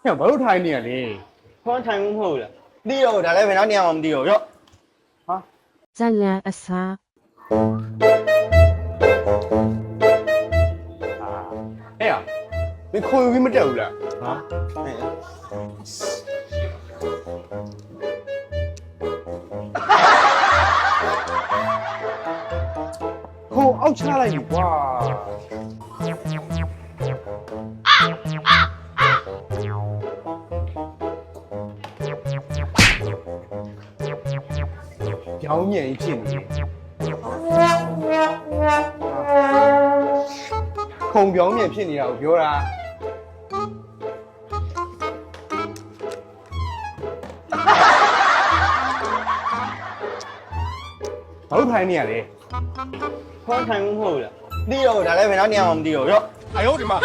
ဟဲ့ဘာလို့ထိုင်နေရလဲ ခေါင်းထိုင်မှုမဟုတ်လားတီးရောဒါလည်းဘယ်တော့နေအောင်မတီးရောရော့ ဟာ ဇက်လန်အစား ဟဲ့မင်းခွန်ယူပြီးမတက်ဘူးလား ဟာ ဟိုအောက်ချလိုက်ပြီကွာပြောင်းမြန်ကြီးဖြစ်နေခုံပြောင်းမြန်ဖြစ်နေတာကိုပြောတာဘာလို့ထိုင်နေရလဲ ခေါင်းထိုင်မှုမဟုတ်လားတီးရောဒါလည်းဘယ်တော့နေအောင်မတီးရောရော့ 哎呦我的妈！